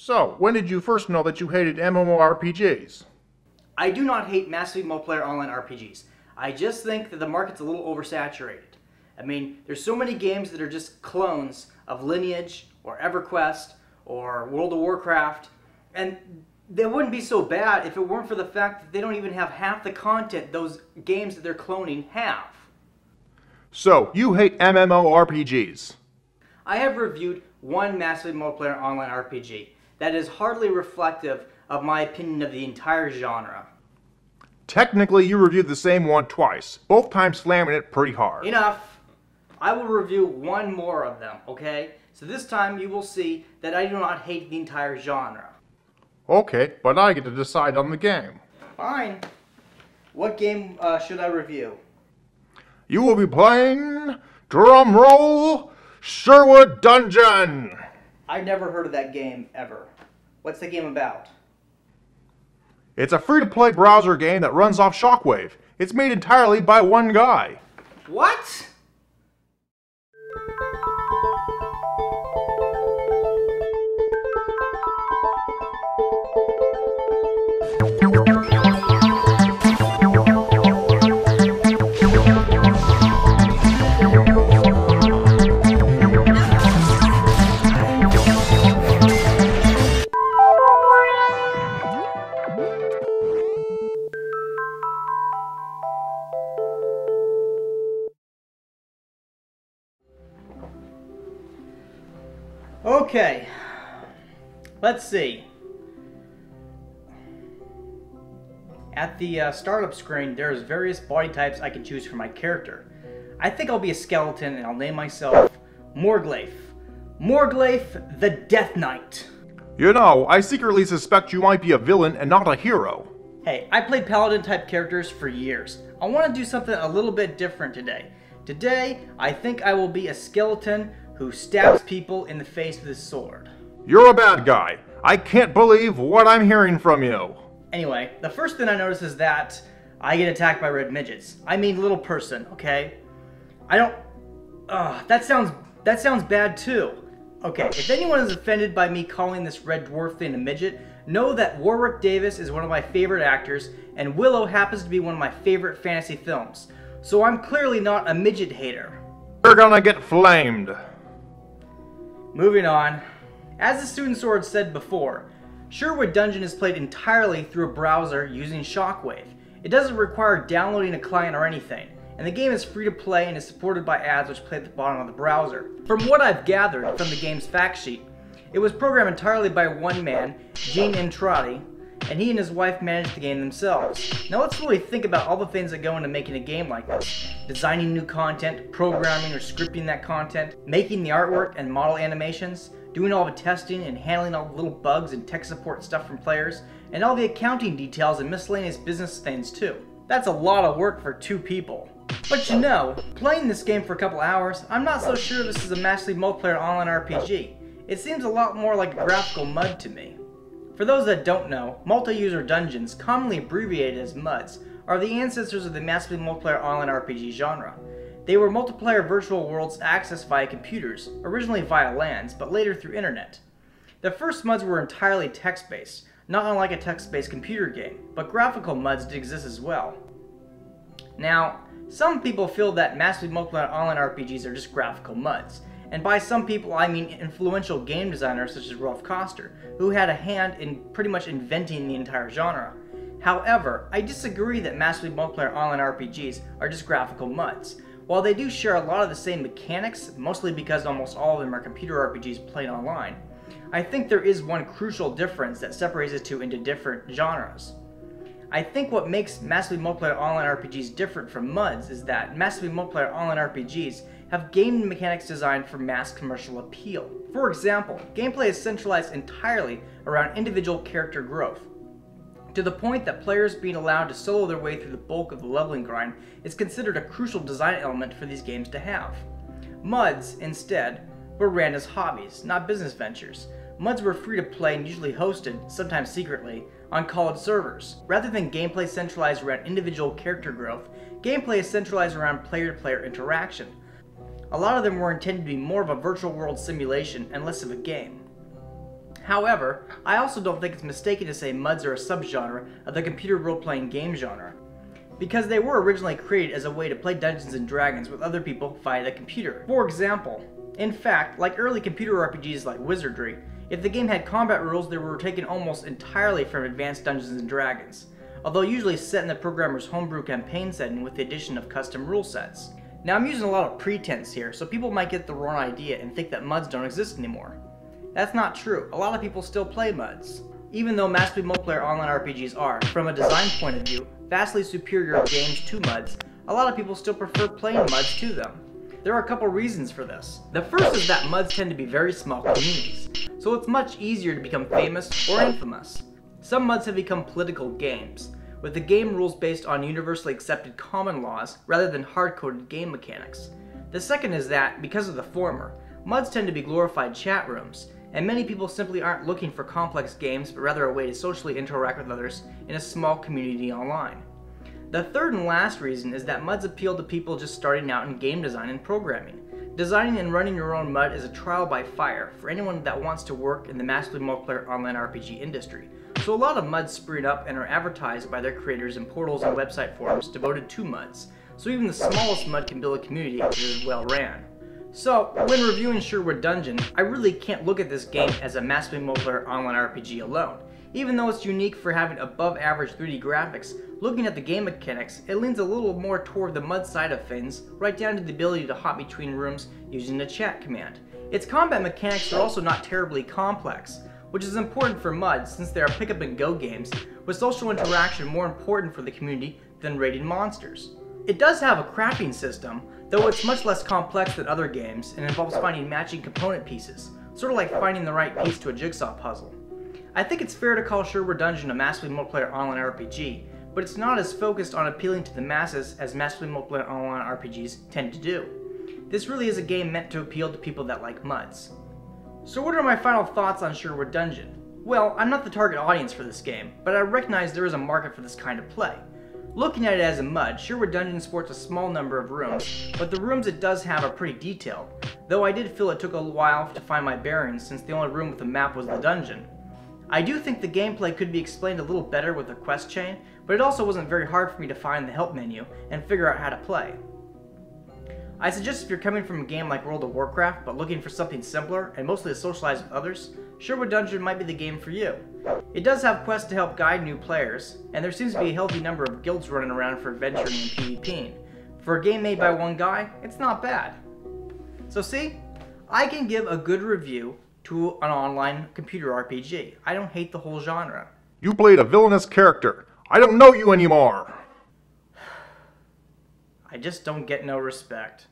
So, when did you first know that you hated MMORPGs? I do not hate massively multiplayer online RPGs. I just think that the market's a little oversaturated. I mean, there's so many games that are just clones of Lineage, or EverQuest, or World of Warcraft, and they wouldn't be so bad if it weren't for the fact that they don't even have half the content those games that they're cloning have. So, you hate MMORPGs? I have reviewed one massively multiplayer online RPG that is hardly reflective of my opinion of the entire genre. Technically, you reviewed the same one twice, both times slamming it pretty hard. Enough! I will review one more of them, okay? So this time you will see that I do not hate the entire genre. Okay, but I get to decide on the game. Fine. What game should I review? You will be playing, drumroll, Sherwood Dungeon! I've never heard of that game, ever. What's the game about? It's a free-to-play browser game that runs off Shockwave. It's made entirely by one guy. What? Okay, let's see. At the startup screen, there's various body types I can choose for my character. I think I'll be a skeleton and I'll name myself Morglaith. Morglaith the Death Knight. You know, I secretly suspect you might be a villain and not a hero. Hey, I played paladin type characters for years. I want to do something a little bit different today. Today, I think I will be a skeleton who stabs people in the face with his sword. You're a bad guy. I can't believe what I'm hearing from you. Anyway, the first thing I notice is that I get attacked by red midgets. I mean little person, okay? I don't... that sounds bad too. Okay, if anyone is offended by me calling this red dwarf thing a midget, know that Warwick Davis is one of my favorite actors, and Willow happens to be one of my favorite fantasy films. So I'm clearly not a midget hater. You're gonna get flamed. Moving on. As the Student Sword said before, Sherwood Dungeon is played entirely through a browser using Shockwave. It doesn't require downloading a client or anything, and the game is free to play and is supported by ads which play at the bottom of the browser. From what I've gathered from the game's fact sheet, it was programmed entirely by one man, Gene Intrati, and he and his wife managed the game themselves. Now let's really think about all the things that go into making a game like this. Designing new content, programming or scripting that content, making the artwork and model animations, doing all the testing and handling all the little bugs and tech support stuff from players, and all the accounting details and miscellaneous business things too. That's a lot of work for two people. But you know, playing this game for a couple hours, I'm not so sure this is a massively multiplayer online RPG. It seems a lot more like a graphical MUD to me. For those that don't know, multi-user dungeons, commonly abbreviated as MUDs, are the ancestors of the massively multiplayer online RPG genre. They were multiplayer virtual worlds accessed via computers, originally via LANs, but later through internet. The first MUDs were entirely text-based, not unlike a text-based computer game, but graphical MUDs did exist as well. Now, some people feel that massively multiplayer online RPGs are just graphical MUDs. And by some people, I mean influential game designers such as Rolf Koster, who had a hand in pretty much inventing the entire genre. However, I disagree that massively multiplayer online RPGs are just graphical MUDs. While they do share a lot of the same mechanics, mostly because almost all of them are computer RPGs played online, I think there is one crucial difference that separates the two into different genres. I think what makes massively multiplayer online RPGs different from MUDs is that massively multiplayer online RPGs have game mechanics designed for mass commercial appeal. For example, gameplay is centralized entirely around individual character growth, to the point that players being allowed to solo their way through the bulk of the leveling grind is considered a crucial design element for these games to have. MUDs, instead, were ran as hobbies, not business ventures. MUDs were free to play and usually hosted, sometimes secretly, on college servers. Rather than gameplay centralized around individual character growth, gameplay is centralized around player-to-player interaction. A lot of them were intended to be more of a virtual world simulation and less of a game. However, I also don't think it's mistaken to say MUDs are a subgenre of the computer role-playing game genre, because they were originally created as a way to play Dungeons & Dragons with other people via the computer. For example, in fact, like early computer RPGs like Wizardry, if the game had combat rules, they were taken almost entirely from advanced Dungeons & Dragons, although usually set in the programmer's homebrew campaign setting with the addition of custom rule sets. Now I'm using a lot of pretense here, so people might get the wrong idea and think that MUDs don't exist anymore. That's not true. A lot of people still play MUDs, even though massively multiplayer online RPGs are, from a design point of view, vastly superior games to MUDs. A lot of people still prefer playing MUDs to them. There are a couple reasons for this. The first is that MUDs tend to be very small communities, so it's much easier to become famous or infamous. Some MUDs have become political games, with the game rules based on universally accepted common laws rather than hard-coded game mechanics. The second is that, because of the former, MUDs tend to be glorified chat rooms, and many people simply aren't looking for complex games, but rather a way to socially interact with others in a small community online. The third and last reason is that MUDs appeal to people just starting out in game design and programming. Designing and running your own MUD is a trial by fire for anyone that wants to work in the massively multiplayer online RPG industry. So a lot of MUDs spring up and are advertised by their creators in portals and website forums devoted to MUDs, so even the smallest MUD can build a community that is well ran. So, when reviewing Sherwood Dungeon, I really can't look at this game as a massively multiplayer online RPG alone. Even though it's unique for having above average 3D graphics, looking at the game mechanics, it leans a little more toward the MUD side of things, right down to the ability to hop between rooms using the chat command. Its combat mechanics are also not terribly complex, which is important for MUD since they are pick up and go games, with social interaction more important for the community than raiding monsters. It does have a crafting system, though it's much less complex than other games and involves finding matching component pieces, sort of like finding the right piece to a jigsaw puzzle. I think it's fair to call Sherwood Dungeon a massively multiplayer online RPG, but it's not as focused on appealing to the masses as massively multiplayer online RPGs tend to do. This really is a game meant to appeal to people that like MUDs. So what are my final thoughts on Sherwood Dungeon? Well, I'm not the target audience for this game, but I recognize there is a market for this kind of play. Looking at it as a MUD, Sherwood Dungeon sports a small number of rooms, but the rooms it does have are pretty detailed, though I did feel it took a while to find my bearings since the only room with a map was the dungeon. I do think the gameplay could be explained a little better with a quest chain, but it also wasn't very hard for me to find the help menu and figure out how to play. I suggest if you're coming from a game like World of Warcraft but looking for something simpler and mostly to socialize with others, Sherwood Dungeon might be the game for you. It does have quests to help guide new players, and there seems to be a healthy number of guilds running around for adventuring and PvPing. For a game made by one guy, it's not bad. So see, I can give a good review to an online computer RPG. I don't hate the whole genre. You played a villainous character. I don't know you anymore. I just don't get no respect.